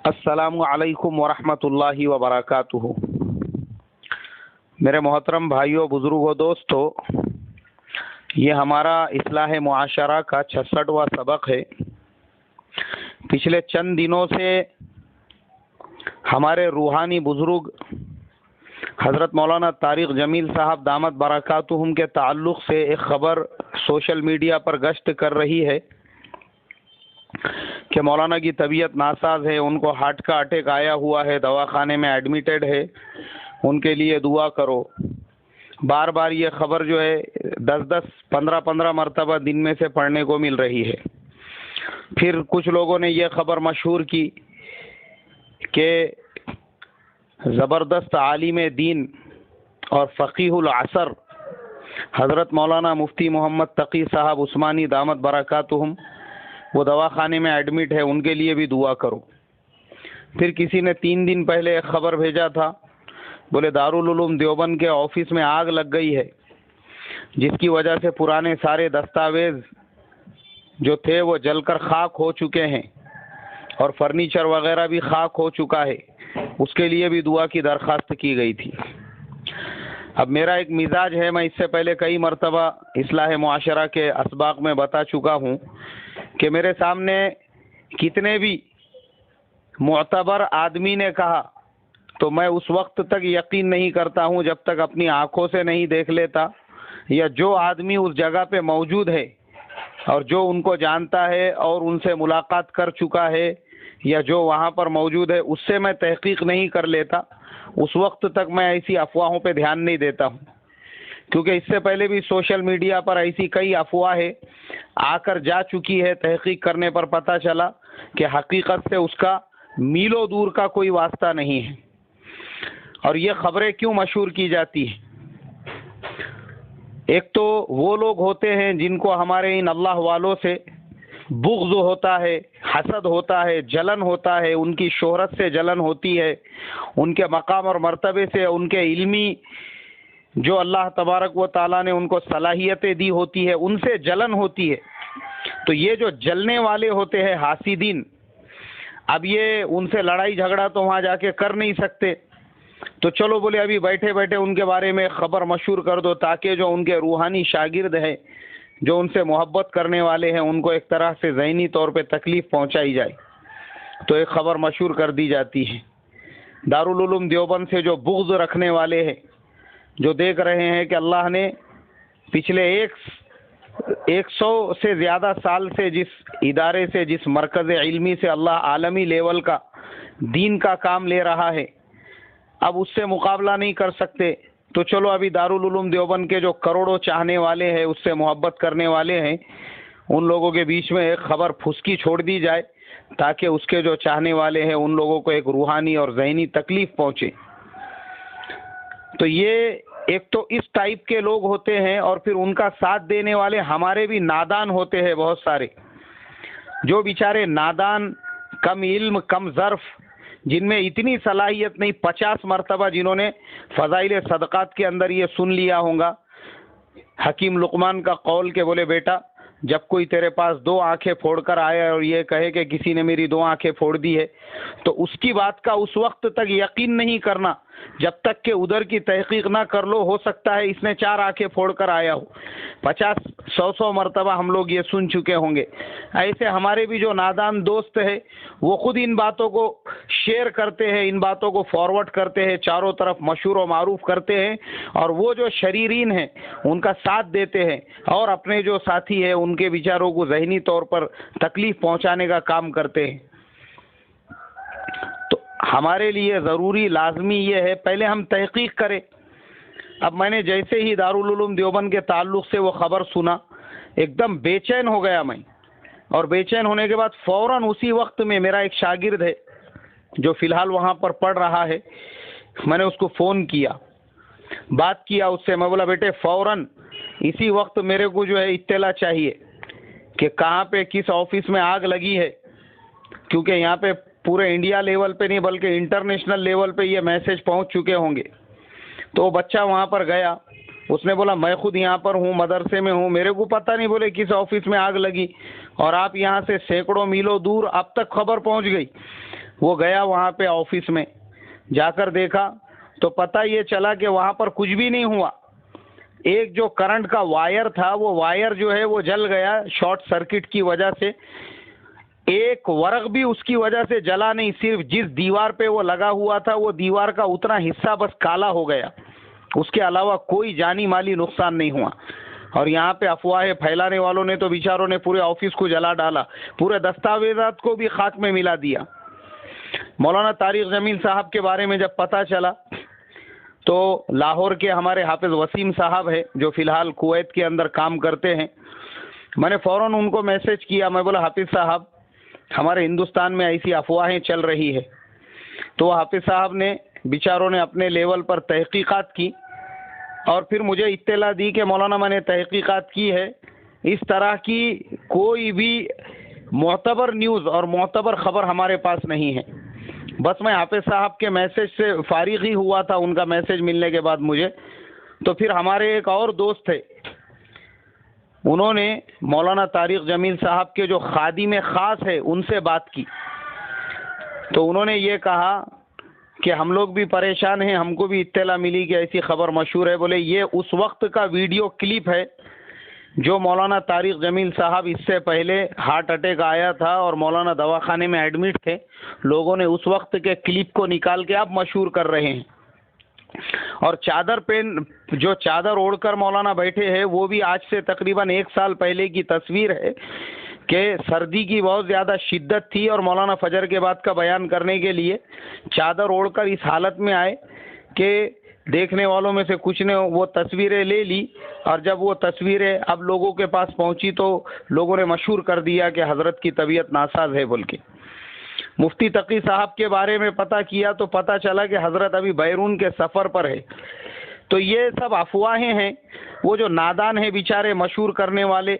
السلام علیکم ورحمۃ اللہ وبرکاتہ۔ میرے محترم بھائیوں، بزرگوں، دوستوں، یہ ہمارا اصلاح معاشرہ کا 66واں سبق ہے۔ پچھلے چند دنوں سے ہمارے روحانی بزرگ حضرت مولانا طارق جمیل صاحب دامت برکاتہم کے تعلق سے ایک خبر سوشل میڈیا پر گشت کر رہی ہے کہ مولانا کی طبیعت ناساز ہے، ان کو ہارٹ کا اٹیک آیا ہوا ہے، دواخانے میں ایڈمیٹڈ ہے، ان کے لیے دعا کرو۔ بار بار یہ خبر جو ہے 10-15 مرتبہ دن میں سے پڑھنے کو مل رہی ہے۔ پھر کچھ لوگوں نے یہ خبر مشہور کی کہ زبردست عالم دین اور فقیہ العصر حضرت مولانا مفتی محمد تقی صاحب عثمانی دامت برکاتہم وہ دواخانے میں ایڈمٹ ہے، ان کے لیے بھی دعا کرو۔ پھر کسی نے 3 دن پہلے ایک خبر بھیجا تھا، بولے دارالعلوم دیوبند کے آفس میں آگ لگ گئی ہے، جس کی وجہ سے پرانے سارے دستاویز جو تھے وہ جل کر خاک ہو چکے ہیں اور فرنیچر وغیرہ بھی خاک ہو چکا ہے، اس کے لیے بھی دعا کی درخواست کی گئی تھی۔ اب میرا ایک مزاج ہے، میں اس سے پہلے کئی مرتبہ اصلاح معاشرہ کے اسباق میں بتا چکا ہوں کہ میرے سامنے کتنے بھی معتبر آدمی نے کہا تو میں اس وقت تک یقین نہیں کرتا ہوں جب تک اپنی آنکھوں سے نہیں دیکھ لیتا، یا جو آدمی اس جگہ پہ موجود ہے اور جو ان کو جانتا ہے اور ان سے ملاقات کر چکا ہے یا جو وہاں پر موجود ہے اس سے میں تحقیق نہیں کر لیتا، اس وقت تک میں ایسی افواہوں پہ دھیان نہیں دیتا ہوں، کیونکہ اس سے پہلے بھی سوشل میڈیا پر ایسی کئی افواہیں آ کر جا چکی ہے، تحقیق کرنے پر پتہ چلا کہ حقیقت سے اس کا میلوں دور کا کوئی واسطہ نہیں ہے۔ اور یہ خبریں کیوں مشہور کی جاتی ہیں؟ ایک تو وہ لوگ ہوتے ہیں جن کو ہمارے ان اللہ والوں سے بغض ہوتا ہے، حسد ہوتا ہے، جلن ہوتا ہے، ان کی شہرت سے جلن ہوتی ہے، ان کے مقام اور مرتبے سے، ان کے علمی جو اللہ تبارک و تعالیٰ نے ان کو صلاحیتیں دی ہوتی ہے ان سے جلن ہوتی ہے۔ تو یہ جو جلنے والے ہوتے ہیں حاسدین، اب یہ ان سے لڑائی جھگڑا تو وہاں جا کے کر نہیں سکتے، تو چلو بولے ابھی بیٹھے بیٹھے ان کے بارے میں خبر مشہور کر دو تاکہ جو ان کے روحانی شاگرد ہیں، جو ان سے محبت کرنے والے ہیں، ان کو ایک طرح سے ذہنی طور پہ تکلیف پہنچائی جائے، تو ایک خبر مشہور کر دی جاتی ہے۔ دارالعلوم دیوبند سے جو بغض رکھنے والے ہیں، جو دیکھ رہے ہیں کہ اللہ نے پچھلے 100 سے زیادہ سال سے جس ادارے سے، جس مرکز علمی سے اللہ عالمی لیول کا دین کا کام لے رہا ہے، اب اس سے مقابلہ نہیں کر سکتے، تو چلو ابھی دارالعلوم دیوبند کے جو کروڑوں چاہنے والے ہیں، اس سے محبت کرنے والے ہیں، ان لوگوں کے بیچ میں ایک خبر پھسکی چھوڑ دی جائے تاکہ اس کے جو چاہنے والے ہیں ان لوگوں کو ایک روحانی اور ذہنی تکلیف پہنچے۔ تو یہ ایک تو اس ٹائپ کے لوگ ہوتے ہیں، اور پھر ان کا ساتھ دینے والے ہمارے بھی نادان ہوتے ہیں بہت سارے، جو بیچارے نادان، کم علم، کم ظرف، جن میں اتنی صلاحیت نہیں، 50 مرتبہ جنہوں نے فضائل صدقات کے اندر یہ سن لیا ہوگا حکیم لقمان کا قول کہ بولے بیٹا جب کوئی تیرے پاس 2 آنکھیں پھوڑ کر آئے اور یہ کہے کہ کسی نے میری 2 آنکھیں پھوڑ دی ہے، تو اس کی بات کا اس وقت تک یقین نہیں کرنا جب تک کہ ادھر کی تحقیق نہ کر لو، ہو سکتا ہے اس نے 4 آنکھیں پھوڑ کر آیا ہو۔ 50-100 مرتبہ ہم لوگ یہ سن چکے ہوں گے۔ ایسے ہمارے بھی جو نادان دوست ہیں وہ خود ان باتوں کو شیئر کرتے ہیں، ان باتوں کو فارورڈ کرتے ہیں، چاروں طرف مشہور و معروف کرتے ہیں، اور وہ جو شریرین ہیں ان کا ساتھ دیتے ہیں اور اپنے جو ساتھی ہیں ان کے بیچاروں کو ذہنی طور پر تکلیف پہنچانے کا کام کرتے ہیں۔ تو ہمارے لیے ضروری لازمی یہ ہے پہلے ہم تحقیق کریں۔ اب میں نے جیسے ہی دارالعلوم دیوبند کے تعلق سے وہ خبر سنا، ایک دم بے چین ہو گیا میں، اور بے چین ہونے کے بعد فوراً اسی وقت میں میرا ایک شاگرد ہے جو فی الحال وہاں پر پڑھ رہا ہے، میں نے اس کو فون کیا، بات کیا اس سے، میں بولا بیٹے فوراً اسی وقت میرے کو جو ہے اطلاع چاہیے کہ کہاں پہ کس آفس میں آگ لگی ہے، کیونکہ یہاں پہ پورے انڈیا لیول پہ نہیں بلکہ انٹرنیشنل لیول پہ یہ میسج پہنچ چکے ہوں گے۔ تو وہ بچہ وہاں پر گیا، اس نے بولا میں خود یہاں پر ہوں، مدرسے میں ہوں، میرے کو پتہ نہیں بولے کس آفس میں آگ لگی، اور آپ یہاں سے سینکڑوں میلوں دور اب تک خبر پہنچ گئی۔ وہ گیا وہاں پہ آفس میں، جا کر دیکھا تو پتہ یہ چلا کہ وہاں پر کچھ بھی نہیں ہوا. ایک جو کرنٹ کا وائر تھا وہ وائر جو ہے وہ جل گیا شارٹ سرکٹ کی وجہ سے. ایک ورق بھی اس کی وجہ سے جلا نہیں، صرف جس دیوار پہ وہ لگا ہوا تھا وہ دیوار کا اتنا حصہ بس کالا ہو گیا، اس کے علاوہ کوئی جانی مالی نقصان نہیں ہوا. اور یہاں پہ افواہیں پھیلانے والوں نے تو بیچاروں نے پورے آفس کو جلا ڈالا، پورے دستاویزات کو بھی خاک میں ملا دیا. مولانا طارق جمیل صاحب کے بارے میں جب پتہ چلا تو لاہور کے ہمارے حافظ وسیم صاحب ہے جو فی الحال کویت کے اندر کام کرتے ہیں، میں نے فوراً ان کو میسج کیا. میں بولا حافظ صاحب ہمارے ہندوستان میں ایسی افواہیں چل رہی ہے. تو وہ حافظ صاحب نے بیچاروں نے اپنے لیول پر تحقیقات کی اور پھر مجھے اطلاع دی کہ مولانا میں نے تحقیقات کی ہے، اس طرح کی کوئی بھی معتبر نیوز اور معتبر خبر ہمارے پاس نہیں ہے. بس میں حافظ صاحب کے میسج سے فارغ ہی ہوا تھا، ان کا میسج ملنے کے بعد مجھے. تو پھر ہمارے ایک اور دوست تھے، انہوں نے مولانا طارق جمیل صاحب کے جو خادم خاص ہے ان سے بات کی. تو انہوں نے یہ کہا کہ ہم لوگ بھی پریشان ہیں، ہم کو بھی اطلاع ملی کہ ایسی خبر مشہور ہے. بولے یہ اس وقت کا ویڈیو کلپ ہے جو مولانا طارق جمیل صاحب اس سے پہلے ہارٹ اٹیک آیا تھا اور مولانا دواخانے میں ایڈمٹ تھے، لوگوں نے اس وقت کے کلپ کو نکال کے اب مشہور کر رہے ہیں. اور چادر پہن جو چادر اوڑھ کر مولانا بیٹھے ہیں وہ بھی آج سے تقریباً 1 سال پہلے کی تصویر ہے کہ سردی کی بہت زیادہ شدت تھی اور مولانا فجر کے بعد کا بیان کرنے کے لیے چادر اوڑھ کر اس حالت میں آئے کہ دیکھنے والوں میں سے کچھ نے وہ تصویریں لے لی. اور جب وہ تصویریں اب لوگوں کے پاس پہنچی تو لوگوں نے مشہور کر دیا کہ حضرت کی طبیعت ناساز ہے بول کے. مفتی تقی صاحب کے بارے میں پتہ کیا تو پتہ چلا کہ حضرت ابھی بیرون کے سفر پر ہے. تو یہ سب افواہیں ہیں. وہ جو نادان ہیں بیچارے مشہور کرنے والے،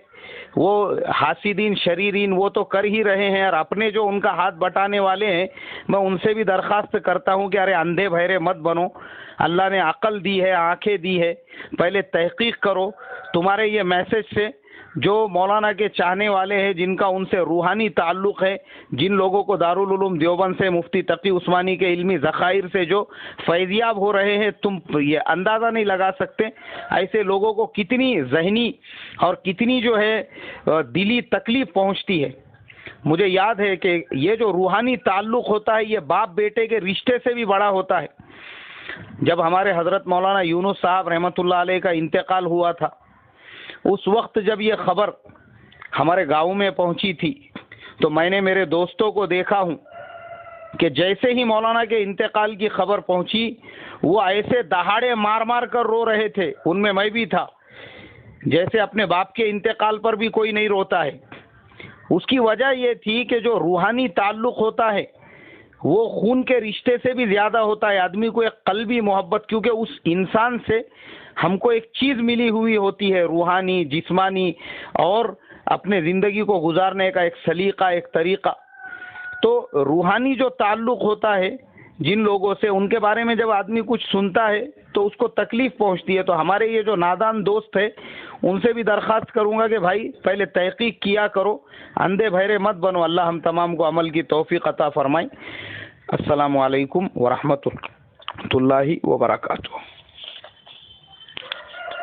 وہ حاسدین شریرین وہ تو کر ہی رہے ہیں، اور اپنے جو ان کا ہاتھ بٹانے والے ہیں میں ان سے بھی درخواست کرتا ہوں کہ ارے اندھے بہرے مت بنو. اللہ نے عقل دی ہے، آنکھیں دی ہے، پہلے تحقیق کرو. تمہارے یہ میسج سے جو مولانا کے چاہنے والے ہیں، جن کا ان سے روحانی تعلق ہے، جن لوگوں کو دارالعلوم دیوبند سے مفتی تقی عثمانی کے علمی ذخائر سے جو فیضیاب ہو رہے ہیں، تم یہ اندازہ نہیں لگا سکتے ایسے لوگوں کو کتنی ذہنی اور کتنی جو ہے دلی تکلیف پہنچتی ہے. مجھے یاد ہے کہ یہ جو روحانی تعلق ہوتا ہے یہ باپ بیٹے کے رشتے سے بھی بڑا ہوتا ہے. جب ہمارے حضرت مولانا یونس صاحب رحمۃ اللہ علیہ کا انتقال ہوا تھا، اس وقت جب یہ خبر ہمارے گاؤں میں پہنچی تھی تو میں نے میرے دوستوں کو دیکھا ہوں کہ جیسے ہی مولانا کے انتقال کی خبر پہنچی وہ ایسے دہاڑے مار مار کر رو رہے تھے. ان میں بھی تھا، جیسے اپنے باپ کے انتقال پر بھی کوئی نہیں روتا ہے. اس کی وجہ یہ تھی کہ جو روحانی تعلق ہوتا ہے وہ خون کے رشتے سے بھی زیادہ ہوتا ہے. آدمی کو ایک قلبی محبت، کیونکہ اس انسان سے ہم کو ایک چیز ملی ہوئی ہوتی ہے روحانی جسمانی اور اپنے زندگی کو گزارنے کا ایک سلیقہ ایک طریقہ. تو روحانی جو تعلق ہوتا ہے جن لوگوں سے، ان کے بارے میں جب آدمی کچھ سنتا ہے تو اس کو تکلیف پہنچتی ہے. تو ہمارے یہ جو نادان دوست ہے ان سے بھی درخواست کروں گا کہ بھائی پہلے تحقیق کیا کرو، اندھے بہرے مت بنو. اللہ ہم تمام کو عمل کی توفیق عطا فرمائے. السلام علیکم ورحمۃ اللہ وبرکاتہ.